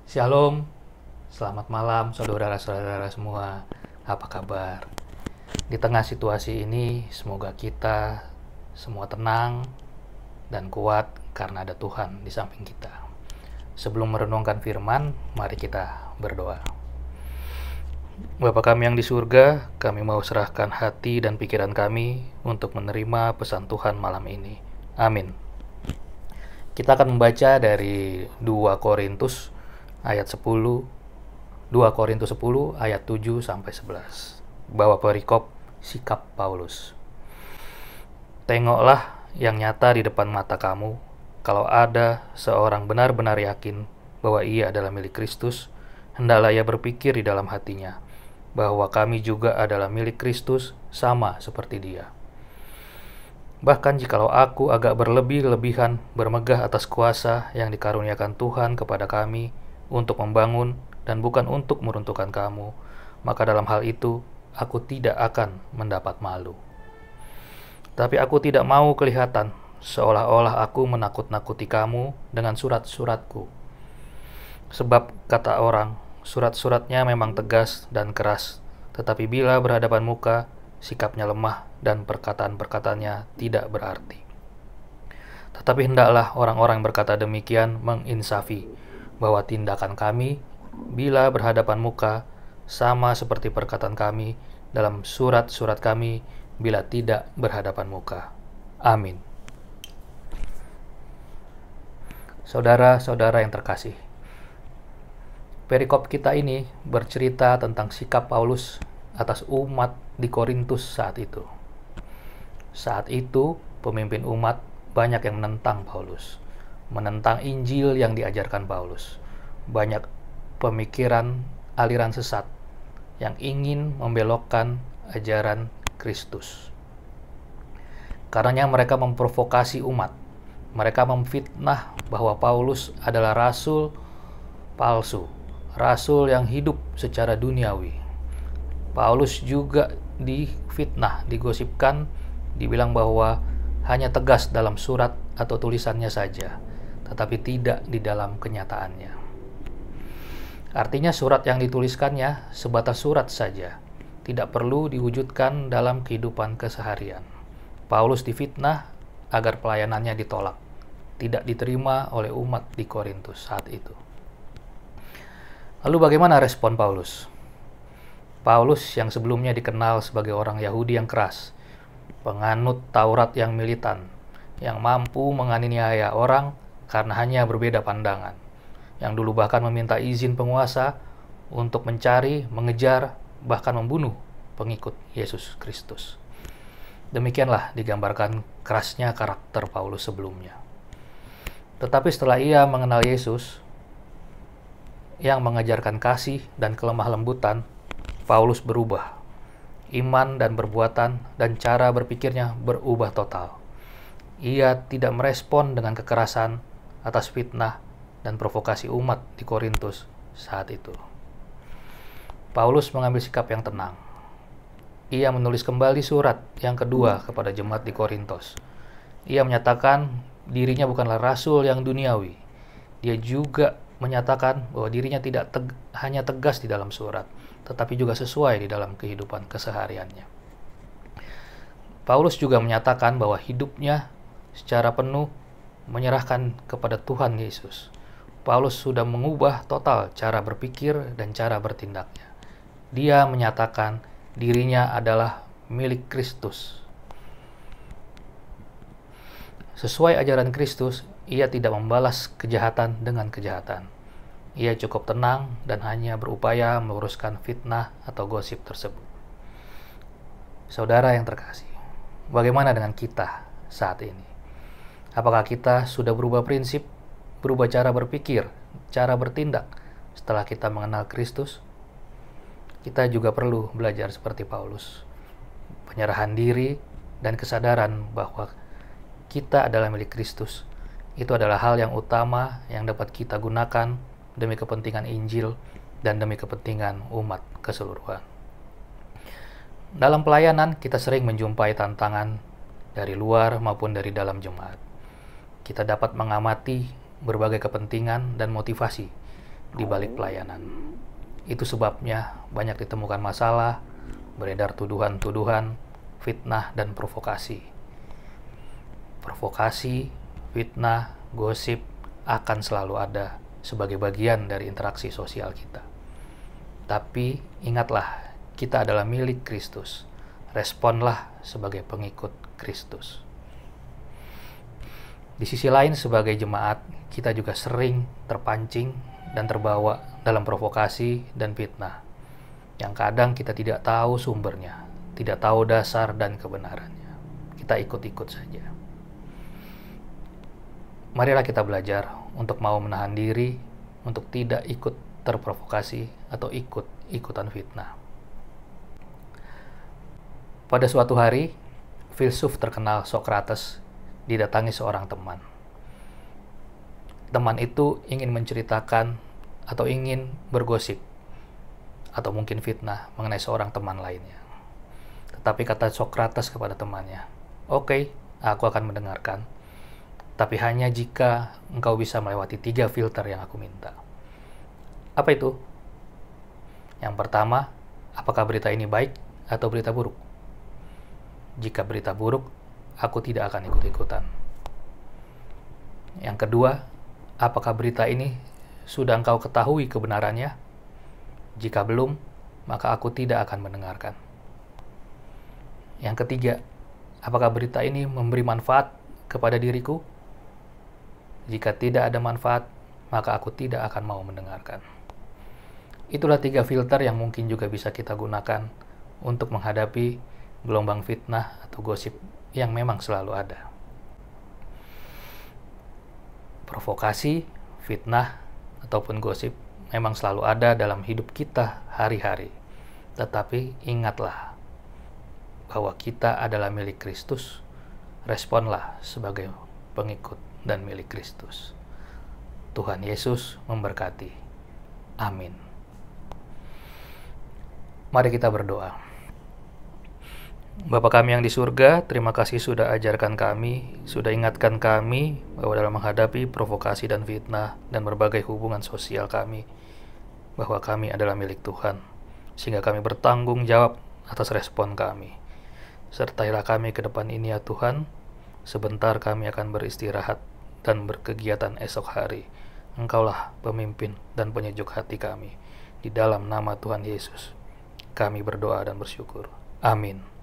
Shalom, selamat malam saudara-saudara semua. Apa kabar? Di tengah situasi ini, semoga kita semua tenang dan kuat karena ada Tuhan di samping kita. Sebelum merenungkan firman, mari kita berdoa. Bapa kami yang di surga, kami mau serahkan hati dan pikiran kami untuk menerima pesan Tuhan malam ini. Amin. Kita akan membaca dari 2 Korintus ayat 10, 2 Korintus 10 ayat 7 sampai 11. Bawa perikop sikap Paulus. Tengoklah yang nyata di depan mata kamu, kalau ada seorang benar-benar yakin bahwa ia adalah milik Kristus, hendaklah ia berpikir di dalam hatinya bahwa kami juga adalah milik Kristus sama seperti dia. Bahkan jikalau aku agak berlebih-lebihan bermegah atas kuasa yang dikaruniakan Tuhan kepada kami untuk membangun dan bukan untuk meruntuhkan kamu, maka dalam hal itu aku tidak akan mendapat malu. Tapi aku tidak mau kelihatan seolah-olah aku menakut-nakuti kamu dengan surat-suratku. Sebab kata orang, surat-suratnya memang tegas dan keras, tetapi bila berhadapan muka, sikapnya lemah dan perkataan-perkataannya tidak berarti. Tetapi hendaklah orang-orang berkata demikian menginsafi bahwa tindakan kami bila berhadapan muka sama seperti perkataan kami dalam surat-surat kami bila tidak berhadapan muka. Amin. Saudara-saudara yang terkasih, perikop kita ini bercerita tentang sikap Paulus atas umat di Korintus saat itu. Saat itu, pemimpin umat banyak yang menentang Paulus, menentang Injil yang diajarkan Paulus. Banyak pemikiran aliran sesat yang ingin membelokkan ajaran Kristus. Karenanya mereka memprovokasi umat. Mereka memfitnah bahwa Paulus adalah rasul palsu, rasul yang hidup secara duniawi. Paulus juga difitnah, digosipkan, dibilang bahwa hanya tegas dalam surat atau tulisannya saja, tetapi tidak di dalam kenyataannya. Artinya surat yang dituliskannya sebatas surat saja, tidak perlu diwujudkan dalam kehidupan keseharian. Paulus difitnah agar pelayanannya ditolak, tidak diterima oleh umat di Korintus saat itu. Lalu bagaimana respon Paulus? Paulus yang sebelumnya dikenal sebagai orang Yahudi yang keras, penganut Taurat yang militan, yang mampu menganiaya orang karena hanya berbeda pandangan, yang dulu bahkan meminta izin penguasa untuk mencari, mengejar, bahkan membunuh pengikut Yesus Kristus. Demikianlah digambarkan kerasnya karakter Paulus sebelumnya. Tetapi setelah ia mengenal Yesus yang mengajarkan kasih dan kelemah lembutan, Paulus berubah. Iman dan perbuatan dan cara berpikirnya berubah total. Ia tidak merespon dengan kekerasan atas fitnah dan provokasi umat di Korintus saat itu. Paulus mengambil sikap yang tenang. Ia menulis kembali surat yang kedua kepada jemaat di Korintus. Ia menyatakan dirinya bukanlah rasul yang duniawi. Dia juga menyatakan bahwa dirinya tidak hanya tegas di dalam surat, tetapi juga sesuai di dalam kehidupan kesehariannya. Paulus juga menyatakan bahwa hidupnya secara penuh menyerahkan kepada Tuhan Yesus. Paulus sudah mengubah total cara berpikir dan cara bertindaknya. Dia menyatakan dirinya adalah milik Kristus. Sesuai ajaran Kristus, ia tidak membalas kejahatan dengan kejahatan. Ia cukup tenang dan hanya berupaya meluruskan fitnah atau gosip tersebut. Saudara yang terkasih, bagaimana dengan kita saat ini? Apakah kita sudah berubah prinsip, berubah cara berpikir, cara bertindak setelah kita mengenal Kristus? Kita juga perlu belajar seperti Paulus. Penyerahan diri dan kesadaran bahwa kita adalah milik Kristus. Itu adalah hal yang utama yang dapat kita gunakan demi kepentingan Injil dan demi kepentingan umat keseluruhan. Dalam pelayanan, kita sering menjumpai tantangan dari luar maupun dari dalam jemaat. Kita dapat mengamati berbagai kepentingan dan motivasi di balik pelayanan. Itu sebabnya banyak ditemukan masalah, beredar tuduhan-tuduhan, fitnah, dan provokasi. Provokasi, fitnah, gosip akan selalu ada sebagai bagian dari interaksi sosial kita. Tapi ingatlah, kita adalah milik Kristus. Responlah sebagai pengikut Kristus. Di sisi lain, sebagai jemaat, kita juga sering terpancing dan terbawa dalam provokasi dan fitnah, yang kadang kita tidak tahu sumbernya, tidak tahu dasar dan kebenarannya. Kita ikut-ikut saja. Marilah kita belajar untuk mau menahan diri, untuk tidak ikut terprovokasi atau ikut-ikutan fitnah. Pada suatu hari, filsuf terkenal Socrates didatangi seorang teman. Teman itu ingin menceritakan atau ingin bergosip atau mungkin fitnah mengenai seorang teman lainnya. Tetapi kata Socrates kepada temannya, "Oke, aku akan mendengarkan. Tapi hanya jika engkau bisa melewati 3 filter yang aku minta." Apa itu? Yang pertama, apakah berita ini baik atau berita buruk? Jika berita buruk, aku tidak akan ikut-ikutan. Yang kedua, apakah berita ini sudah engkau ketahui kebenarannya? Jika belum, maka aku tidak akan mendengarkan. Yang ketiga, apakah berita ini memberi manfaat kepada diriku? Jika tidak ada manfaat, maka aku tidak akan mau mendengarkan. Itulah 3 filter yang mungkin juga bisa kita gunakan untuk menghadapi gelombang fitnah atau gosip yang memang selalu ada. Provokasi, fitnah, ataupun gosip memang selalu ada dalam hidup kita hari-hari. Tetapi ingatlah bahwa kita adalah milik Kristus. Responlah sebagai pengikut dan milik Kristus. Tuhan Yesus memberkati. Amin. Mari kita berdoa. Bapa kami yang di surga, terima kasih sudah ajarkan kami, sudah ingatkan kami bahwa dalam menghadapi provokasi dan fitnah dan berbagai hubungan sosial kami, bahwa kami adalah milik Tuhan, sehingga kami bertanggung jawab atas respon kami. Sertailah kami ke depan ini ya Tuhan, sebentar kami akan beristirahat dan berkegiatan esok hari. Engkaulah pemimpin dan penyejuk hati kami. Di dalam nama Tuhan Yesus, kami berdoa dan bersyukur. Amin.